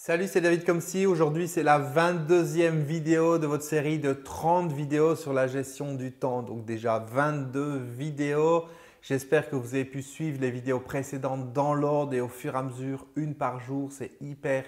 Salut, c'est David Comsi. Aujourd'hui, c'est la 22e vidéo de votre série de 30 vidéos sur la gestion du temps. Donc déjà 22 vidéos. J'espère que vous avez pu suivre les vidéos précédentes dans l'ordre et au fur et à mesure, une par jour. C'est hyper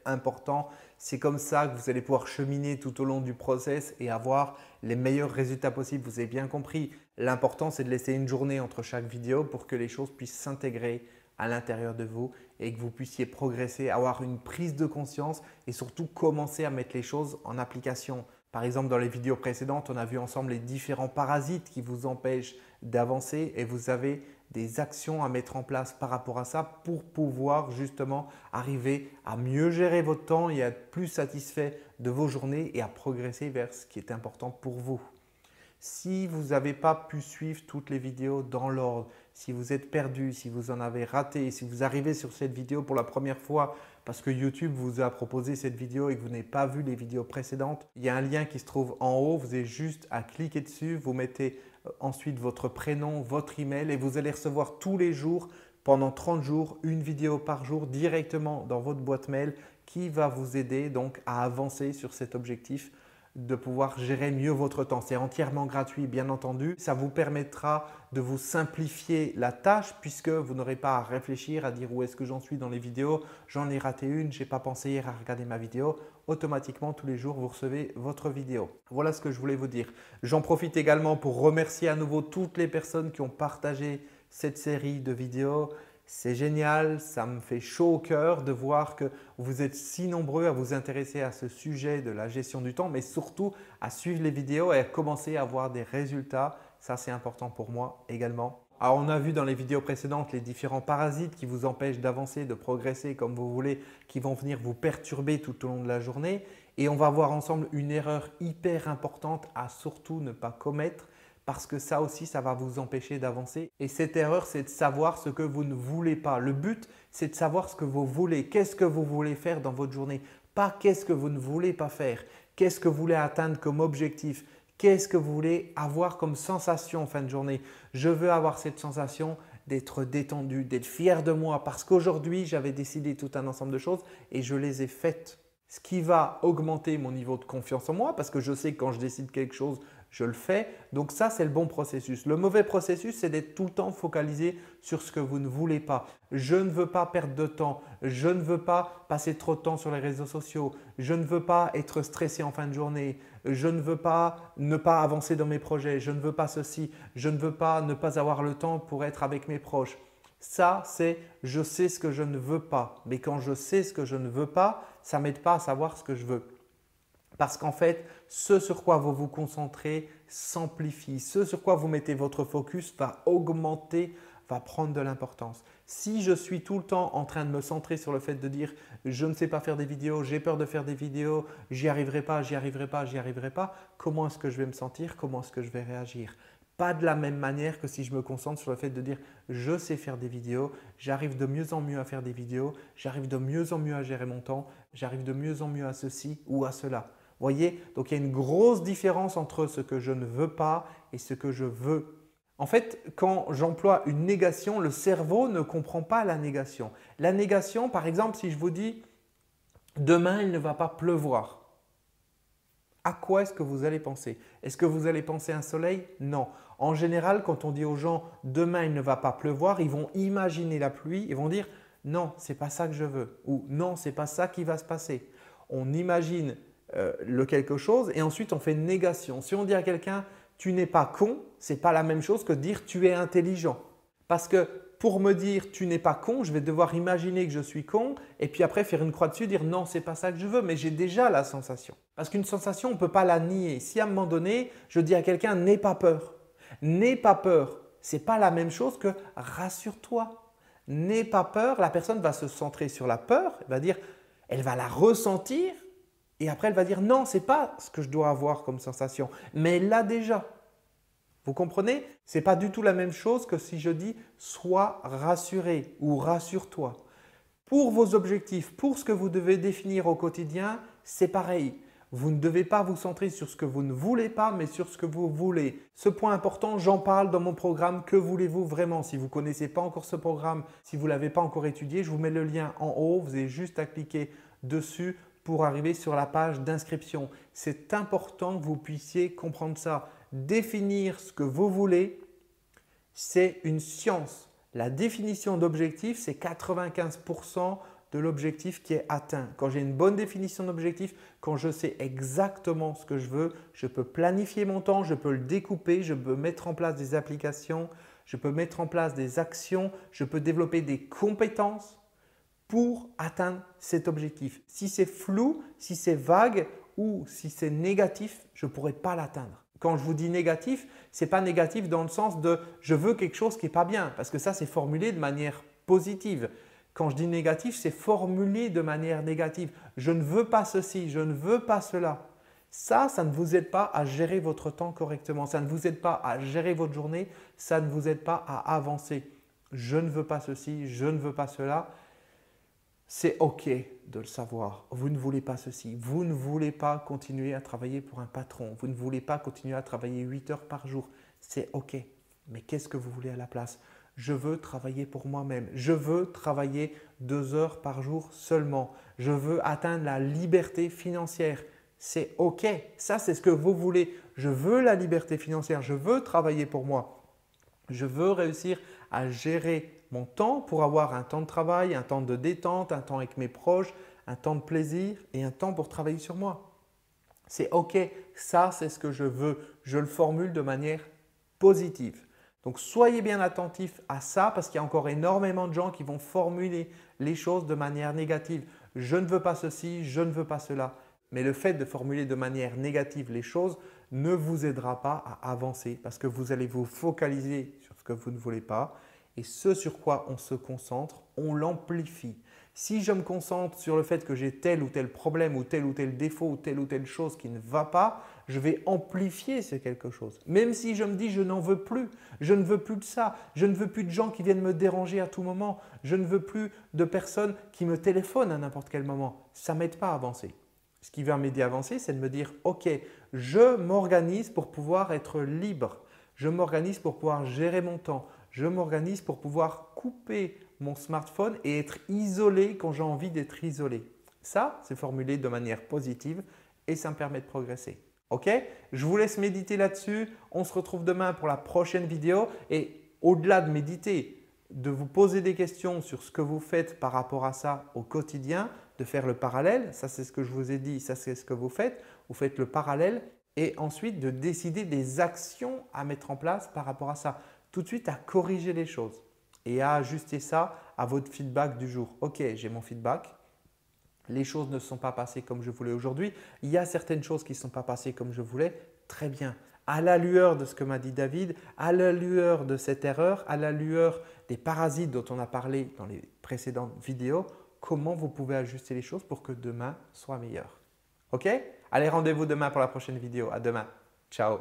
important. C'est comme ça que vous allez pouvoir cheminer tout au long du process et avoir les meilleurs résultats possibles. Vous avez bien compris. L'important, c'est de laisser une journée entre chaque vidéo pour que les choses puissent s'intégrer à l'intérieur de vous et que vous puissiez progresser, avoir une prise de conscience et surtout commencer à mettre les choses en application. Par exemple, dans les vidéos précédentes, on a vu ensemble les différents parasites qui vous empêchent d'avancer et vous avez des actions à mettre en place par rapport à ça pour pouvoir justement arriver à mieux gérer votre temps et à être plus satisfait de vos journées et à progresser vers ce qui est important pour vous. Si vous n'avez pas pu suivre toutes les vidéos dans l'ordre, si vous êtes perdu, si vous en avez raté, si vous arrivez sur cette vidéo pour la première fois parce que YouTube vous a proposé cette vidéo et que vous n'avez pas vu les vidéos précédentes, il y a un lien qui se trouve en haut. Vous avez juste à cliquer dessus. Vous mettez ensuite votre prénom, votre email et vous allez recevoir tous les jours pendant 30 jours, une vidéo par jour directement dans votre boîte mail qui va vous aider donc à avancer sur cet objectif de pouvoir gérer mieux votre temps. C'est entièrement gratuit, bien entendu. Ça vous permettra de vous simplifier la tâche puisque vous n'aurez pas à réfléchir, à dire où est-ce que j'en suis dans les vidéos. J'en ai raté une, je n'ai pas pensé hier à regarder ma vidéo. Automatiquement, tous les jours, vous recevez votre vidéo. Voilà ce que je voulais vous dire. J'en profite également pour remercier à nouveau toutes les personnes qui ont partagé cette série de vidéos. C'est génial, ça me fait chaud au cœur de voir que vous êtes si nombreux à vous intéresser à ce sujet de la gestion du temps, mais surtout à suivre les vidéos et à commencer à avoir des résultats. Ça, c'est important pour moi également. Alors, on a vu dans les vidéos précédentes les différents parasites qui vous empêchent d'avancer, de progresser comme vous voulez, qui vont venir vous perturber tout au long de la journée. Et on va voir ensemble une erreur hyper importante à surtout ne pas commettre. Parce que ça aussi, ça va vous empêcher d'avancer. Et cette erreur, c'est de savoir ce que vous ne voulez pas. Le but, c'est de savoir ce que vous voulez. Qu'est-ce que vous voulez faire dans votre journée? Pas qu'est-ce que vous ne voulez pas faire. Qu'est-ce que vous voulez atteindre comme objectif? Qu'est-ce que vous voulez avoir comme sensation en fin de journée? Je veux avoir cette sensation d'être détendu, d'être fier de moi parce qu'aujourd'hui, j'avais décidé tout un ensemble de choses et je les ai faites. Ce qui va augmenter mon niveau de confiance en moi parce que je sais que quand je décide quelque chose, je le fais. Donc ça, c'est le bon processus. Le mauvais processus, c'est d'être tout le temps focalisé sur ce que vous ne voulez pas. Je ne veux pas perdre de temps. Je ne veux pas passer trop de temps sur les réseaux sociaux. Je ne veux pas être stressé en fin de journée. Je ne veux pas ne pas avancer dans mes projets. Je ne veux pas ceci. Je ne veux pas ne pas avoir le temps pour être avec mes proches. Ça, c'est je sais ce que je ne veux pas. Mais quand je sais ce que je ne veux pas, ça ne m'aide pas à savoir ce que je veux. Parce qu'en fait, ce sur quoi vous vous concentrez s'amplifie. Ce sur quoi vous mettez votre focus va augmenter, va prendre de l'importance. Si je suis tout le temps en train de me centrer sur le fait de dire « je ne sais pas faire des vidéos, j'ai peur de faire des vidéos, j'y arriverai pas, j'y arriverai pas, j'y arriverai pas », comment est-ce que je vais me sentir? Comment est-ce que je vais réagir? Pas de la même manière que si je me concentre sur le fait de dire « je sais faire des vidéos, j'arrive de mieux en mieux à faire des vidéos, j'arrive de mieux en mieux à gérer mon temps, j'arrive de mieux en mieux à ceci ou à cela ». Voyez, donc il y a une grosse différence entre ce que je ne veux pas et ce que je veux. En fait, quand j'emploie une négation, le cerveau ne comprend pas la négation. La négation, par exemple, si je vous dis « demain, il ne va pas pleuvoir », à quoi est-ce que vous allez penser? Est-ce que vous allez penser à un soleil? Non. En général, quand on dit aux gens « demain, il ne va pas pleuvoir », ils vont imaginer la pluie, ils vont dire « non, ce n'est pas ça que je veux » ou « non, ce n'est pas ça qui va se passer ». On imagine le quelque chose et ensuite on fait une négation. Si on dit à quelqu'un « tu n'es pas con », ce n'est pas la même chose que de dire « tu es intelligent ». Parce que pour me dire « tu n'es pas con », je vais devoir imaginer que je suis con et puis après faire une croix dessus, dire « non, ce n'est pas ça que je veux », mais j'ai déjà la sensation. Parce qu'une sensation, on ne peut pas la nier. Si à un moment donné, je dis à quelqu'un « n'aie pas peur », « n'aie pas peur », ce n'est pas la même chose que « rassure-toi ». « N'aie pas peur », la personne va se centrer sur la peur, elle va la ressentir. Et après, elle va dire « non, ce n'est pas ce que je dois avoir comme sensation », mais elle l'a déjà. Vous comprenez? Ce n'est pas du tout la même chose que si je dis « sois rassuré » ou « rassure-toi ». Pour vos objectifs, pour ce que vous devez définir au quotidien, c'est pareil. Vous ne devez pas vous centrer sur ce que vous ne voulez pas, mais sur ce que vous voulez. Ce point important, j'en parle dans mon programme. Que voulez-vous vraiment? Si vous ne connaissez pas encore ce programme, si vous ne l'avez pas encore étudié, je vous mets le lien en haut. Vous avez juste à cliquer dessus pour arriver sur la page d'inscription. C'est important que vous puissiez comprendre ça. Définir ce que vous voulez, c'est une science. La définition d'objectif, c'est 95% de l'objectif qui est atteint. Quand j'ai une bonne définition d'objectif, quand je sais exactement ce que je veux, je peux planifier mon temps, je peux le découper, je peux mettre en place des applications, je peux mettre en place des actions, je peux développer des compétences pour atteindre cet objectif. Si c'est flou, si c'est vague ou si c'est négatif, je ne pourrai pas l'atteindre. Quand je vous dis négatif, ce n'est pas négatif dans le sens de « je veux quelque chose qui n'est pas bien » parce que ça c'est formulé de manière positive. Quand je dis négatif, c'est formulé de manière négative. Je ne veux pas ceci, je ne veux pas cela. Ça ne vous aide pas à gérer votre temps correctement. Ça ne vous aide pas à gérer votre journée. Ça ne vous aide pas à avancer. Je ne veux pas ceci, je ne veux pas cela. C'est OK de le savoir. Vous ne voulez pas ceci. Vous ne voulez pas continuer à travailler pour un patron. Vous ne voulez pas continuer à travailler 8 heures par jour. C'est OK. Mais qu'est-ce que vous voulez à la place? Je veux travailler pour moi-même. Je veux travailler 2 heures par jour seulement. Je veux atteindre la liberté financière. C'est OK. Ça, c'est ce que vous voulez. Je veux la liberté financière. Je veux travailler pour moi. Je veux réussir à gérer mon temps pour avoir un temps de travail, un temps de détente, un temps avec mes proches, un temps de plaisir et un temps pour travailler sur moi. C'est OK. Ça, c'est ce que je veux. Je le formule de manière positive. Donc, soyez bien attentifs à ça parce qu'il y a encore énormément de gens qui vont formuler les choses de manière négative. Je ne veux pas ceci, je ne veux pas cela. Mais le fait de formuler de manière négative les choses ne vous aidera pas à avancer parce que vous allez vous focaliser sur ce que vous ne voulez pas et ce sur quoi on se concentre, on l'amplifie. Si je me concentre sur le fait que j'ai tel ou tel problème ou tel défaut ou telle chose qui ne va pas, je vais amplifier ce quelque chose. Même si je me dis je n'en veux plus, je ne veux plus de ça, je ne veux plus de gens qui viennent me déranger à tout moment, je ne veux plus de personnes qui me téléphonent à n'importe quel moment. Ça ne m'aide pas à avancer. Ce qui va m'aider à avancer, c'est de me dire « Ok, je m'organise pour pouvoir être libre. Je m'organise pour pouvoir gérer mon temps. Je m'organise pour pouvoir couper mon smartphone et être isolé quand j'ai envie d'être isolé. » Ça, c'est formulé de manière positive et ça me permet de progresser. Ok? Je vous laisse méditer là-dessus. On se retrouve demain pour la prochaine vidéo. Et au-delà de méditer, de vous poser des questions sur ce que vous faites par rapport à ça au quotidien, de faire le parallèle. Ça, c'est ce que je vous ai dit. Ça, c'est ce que vous faites. Vous faites le parallèle et ensuite de décider des actions à mettre en place par rapport à ça. Tout de suite à corriger les choses et à ajuster ça à votre feedback du jour. Ok, j'ai mon feedback. Les choses ne se sont pas passées comme je voulais aujourd'hui. Il y a certaines choses qui ne sont pas passées comme je voulais. Très bien. À la lueur de ce que m'a dit David, à la lueur de cette erreur, à la lueur des parasites dont on a parlé dans les précédentes vidéos, comment vous pouvez ajuster les choses pour que demain soit meilleur. Ok? Allez, rendez-vous demain pour la prochaine vidéo. À demain. Ciao.